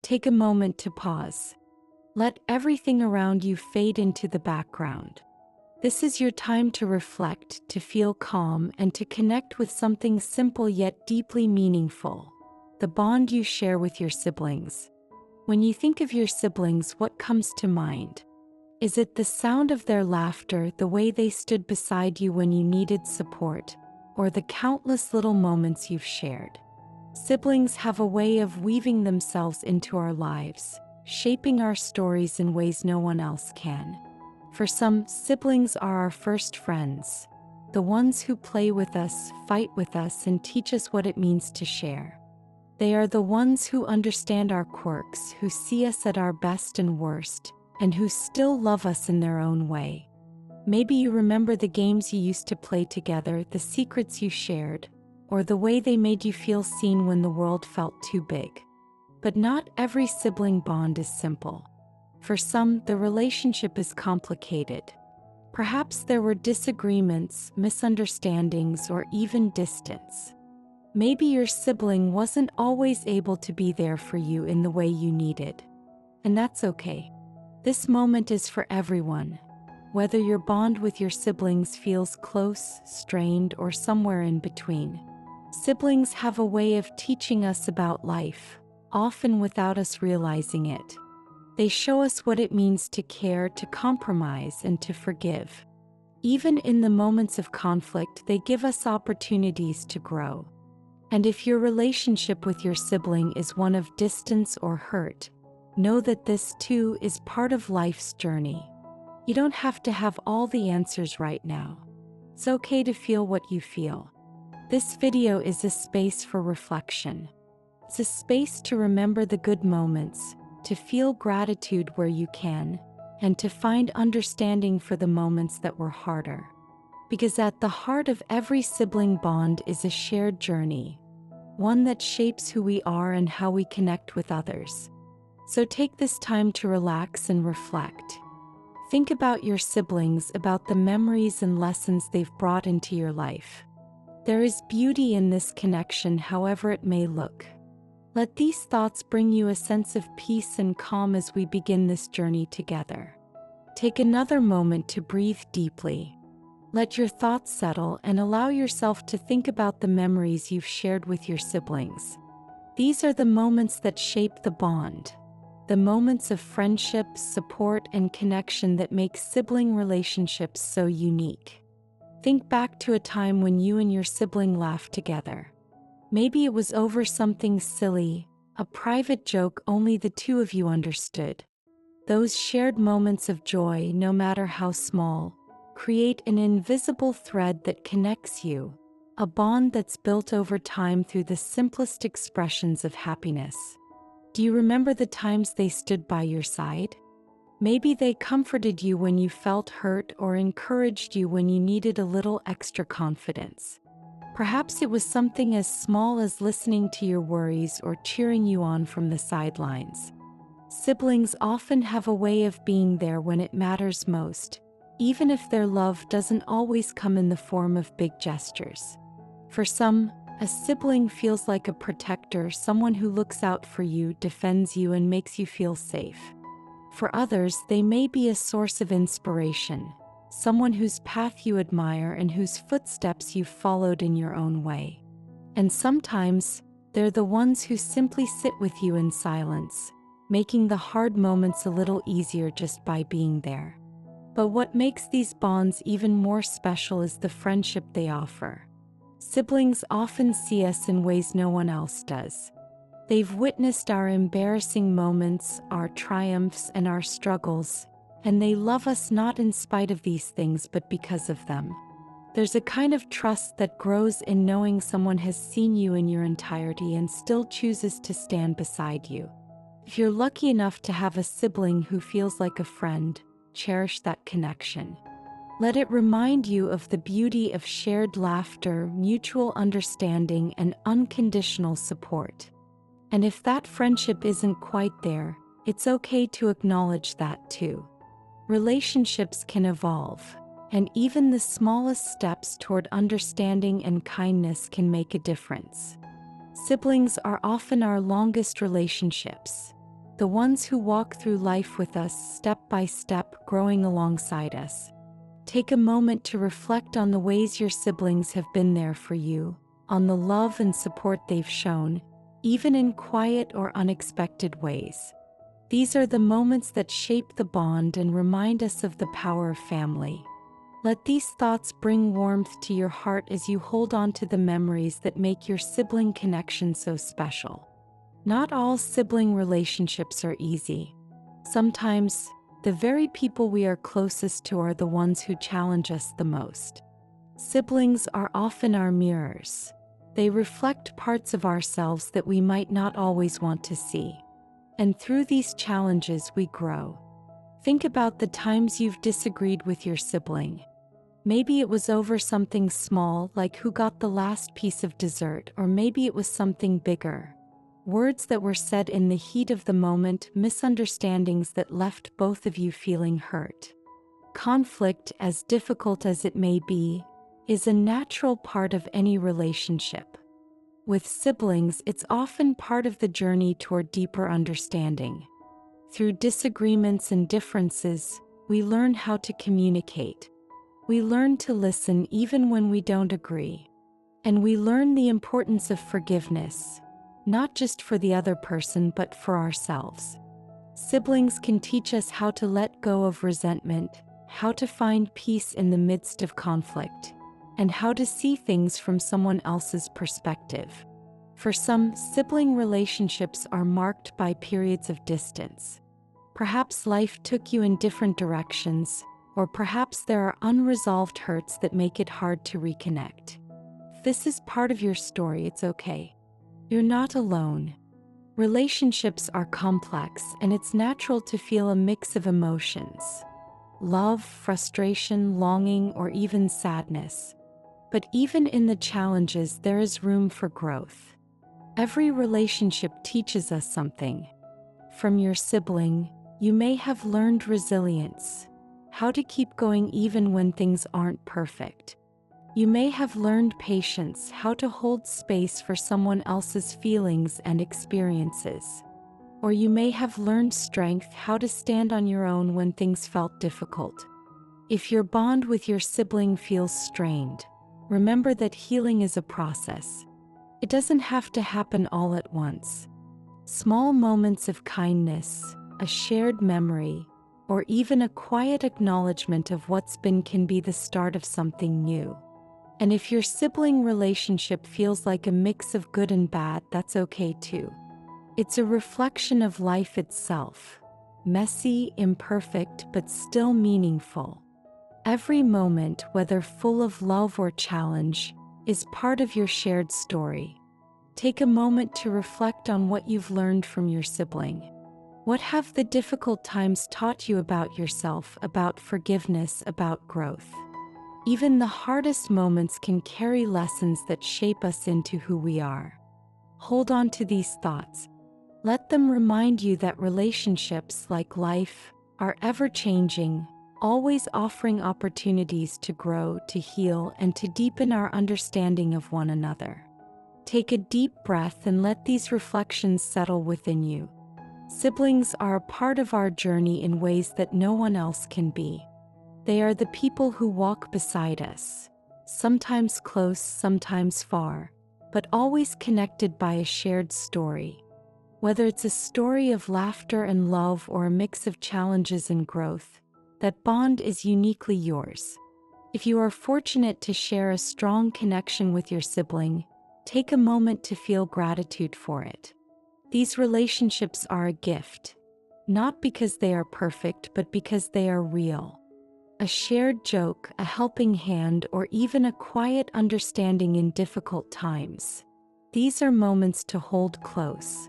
take a moment to pause. Let everything around you fade into the background. This is your time to reflect, to feel calm, and to connect with something simple yet deeply meaningful: the bond you share with your siblings. When you think of your siblings, what comes to mind? Is it the sound of their laughter, the way they stood beside you when you needed support, or the countless little moments you've shared? Siblings have a way of weaving themselves into our lives, shaping our stories in ways no one else can. For some, siblings are our first friends, the ones who play with us, fight with us, and teach us what it means to share. They are the ones who understand our quirks, who see us at our best and worst, and who still love us in their own way. Maybe you remember the games you used to play together, the secrets you shared, or the way they made you feel seen when the world felt too big. But not every sibling bond is simple. For some, the relationship is complicated. Perhaps there were disagreements, misunderstandings, or even distance. Maybe your sibling wasn't always able to be there for you in the way you needed. And that's okay. This moment is for everyone. Whether your bond with your siblings feels close, strained, or somewhere in between. Siblings have a way of teaching us about life, often without us realizing it. They show us what it means to care, to compromise, and to forgive. Even in the moments of conflict, they give us opportunities to grow. And if your relationship with your sibling is one of distance or hurt, know that this too is part of life's journey. You don't have to have all the answers right now. It's okay to feel what you feel. This video is a space for reflection. It's a space to remember the good moments, to feel gratitude where you can, and to find understanding for the moments that were harder. Because at the heart of every sibling bond is a shared journey, one that shapes who we are and how we connect with others. So take this time to relax and reflect. Think about your siblings, about the memories and lessons they've brought into your life. There is beauty in this connection, however it may look. Let these thoughts bring you a sense of peace and calm as we begin this journey together. Take another moment to breathe deeply. Let your thoughts settle and allow yourself to think about the memories you've shared with your siblings. These are the moments that shape the bond. The moments of friendship, support, and connection that make sibling relationships so unique. Think back to a time when you and your sibling laughed together. Maybe it was over something silly, a private joke only the two of you understood. Those shared moments of joy, no matter how small, create an invisible thread that connects you, a bond that's built over time through the simplest expressions of happiness. Do you remember the times they stood by your side? Maybe they comforted you when you felt hurt or encouraged you when you needed a little extra confidence. Perhaps it was something as small as listening to your worries or cheering you on from the sidelines. Siblings often have a way of being there when it matters most, even if their love doesn't always come in the form of big gestures. For some, a sibling feels like a protector, someone who looks out for you, defends you, and makes you feel safe. For others, they may be a source of inspiration, someone whose path you admire and whose footsteps you've followed in your own way. And sometimes, they're the ones who simply sit with you in silence, making the hard moments a little easier just by being there. But what makes these bonds even more special is the friendship they offer. Siblings often see us in ways no one else does. They've witnessed our embarrassing moments, our triumphs, and our struggles, and they love us not in spite of these things but because of them. There's a kind of trust that grows in knowing someone has seen you in your entirety and still chooses to stand beside you. If you're lucky enough to have a sibling who feels like a friend, cherish that connection. Let it remind you of the beauty of shared laughter, mutual understanding, and unconditional support. And if that friendship isn't quite there, it's okay to acknowledge that too. Relationships can evolve, and even the smallest steps toward understanding and kindness can make a difference. Siblings are often our longest relationships. the ones who walk through life with us step by step, growing alongside us. Take a moment to reflect on the ways your siblings have been there for you, on the love and support they've shown, even in quiet or unexpected ways. These are the moments that shape the bond and remind us of the power of family. Let these thoughts bring warmth to your heart as you hold on to the memories that make your sibling connection so special. Not all sibling relationships are easy. Sometimes, the very people we are closest to are the ones who challenge us the most. Siblings are often our mirrors. They reflect parts of ourselves that we might not always want to see. And through these challenges, we grow. Think about the times you've disagreed with your sibling. Maybe it was over something small, like who got the last piece of dessert, or maybe it was something bigger. Words that were said in the heat of the moment, misunderstandings that left both of you feeling hurt. Conflict, as difficult as it may be, is a natural part of any relationship. With siblings, it's often part of the journey toward deeper understanding. Through disagreements and differences, we learn how to communicate. We learn to listen even when we don't agree. And we learn the importance of forgiveness, not just for the other person but for ourselves. Siblings can teach us how to let go of resentment, how to find peace in the midst of conflict, and how to see things from someone else's perspective. For some, sibling relationships are marked by periods of distance. Perhaps life took you in different directions, or perhaps there are unresolved hurts that make it hard to reconnect. If this is part of your story, it's okay. You're not alone. Relationships are complex, and it's natural to feel a mix of emotions: love, frustration, longing, or even sadness. But even in the challenges, there is room for growth. Every relationship teaches us something. From your sibling, you may have learned resilience, how to keep going even when things aren't perfect. You may have learned patience, how to hold space for someone else's feelings and experiences. Or you may have learned strength, how to stand on your own when things felt difficult. If your bond with your sibling feels strained, remember that healing is a process. It doesn't have to happen all at once. Small moments of kindness, a shared memory, or even a quiet acknowledgement of what's been can be the start of something new. And if your sibling relationship feels like a mix of good and bad, that's okay too. It's a reflection of life itself. Messy, imperfect, but still meaningful. Every moment, whether full of love or challenge, is part of your shared story. Take a moment to reflect on what you've learned from your sibling. What have the difficult times taught you about yourself, about forgiveness, about growth? Even the hardest moments can carry lessons that shape us into who we are. Hold on to these thoughts. Let them remind you that relationships, like life, are ever-changing, always offering opportunities to grow, to heal, and to deepen our understanding of one another. Take a deep breath and let these reflections settle within you. Siblings are a part of our journey in ways that no one else can be. They are the people who walk beside us, sometimes close, sometimes far, but always connected by a shared story. Whether it's a story of laughter and love or a mix of challenges and growth, that bond is uniquely yours. If you are fortunate to share a strong connection with your sibling, take a moment to feel gratitude for it. These relationships are a gift, not because they are perfect, but because they are real. A shared joke, a helping hand, or even a quiet understanding in difficult times. These are moments to hold close.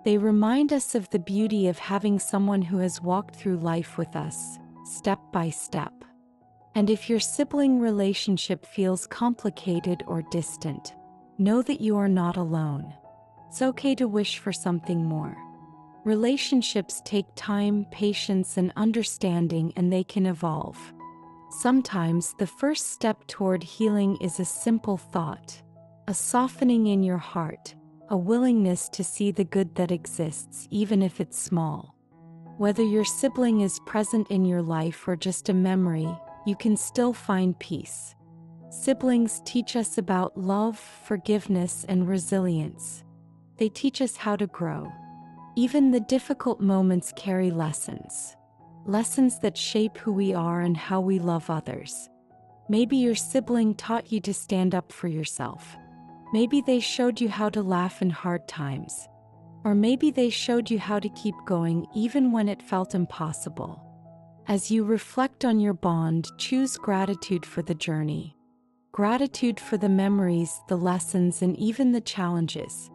They remind us of the beauty of having someone who has walked through life with us, step by step. And if your sibling relationship feels complicated or distant, know that you are not alone. It's okay to wish for something more. Relationships take time, patience, and understanding, and they can evolve. Sometimes the first step toward healing is a simple thought, a softening in your heart, a willingness to see the good that exists even if it's small. Whether your sibling is present in your life or just a memory, you can still find peace. Siblings teach us about love, forgiveness, and resilience. They teach us how to grow. Even the difficult moments carry lessons. Lessons that shape who we are and how we love others. Maybe your sibling taught you to stand up for yourself. Maybe they showed you how to laugh in hard times. Or maybe they showed you how to keep going even when it felt impossible. As you reflect on your bond, choose gratitude for the journey. Gratitude for the memories, the lessons, and even the challenges.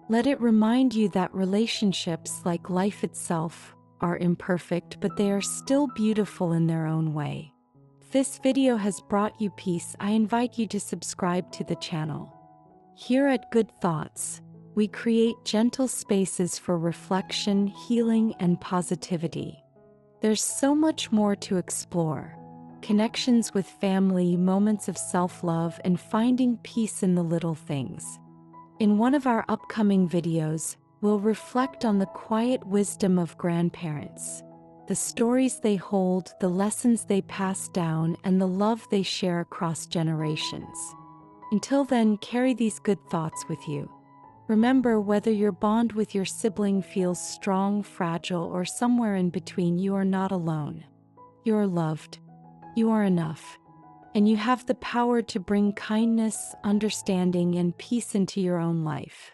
Let it remind you that relationships, like life itself, are imperfect, but they are still beautiful in their own way. If this video has brought you peace, I invite you to subscribe to the channel. Here at Good Thoughts, we create gentle spaces for reflection, healing, and positivity. There's so much more to explore. Connections with family, moments of self-love, and finding peace in the little things. In one of our upcoming videos, we'll reflect on the quiet wisdom of grandparents, the stories they hold, the lessons they pass down, and the love they share across generations. Until then, carry these good thoughts with you. Remember, whether your bond with your sibling feels strong, fragile, or somewhere in between, you are not alone. You are loved. You are enough. And you have the power to bring kindness, understanding, and peace into your own life.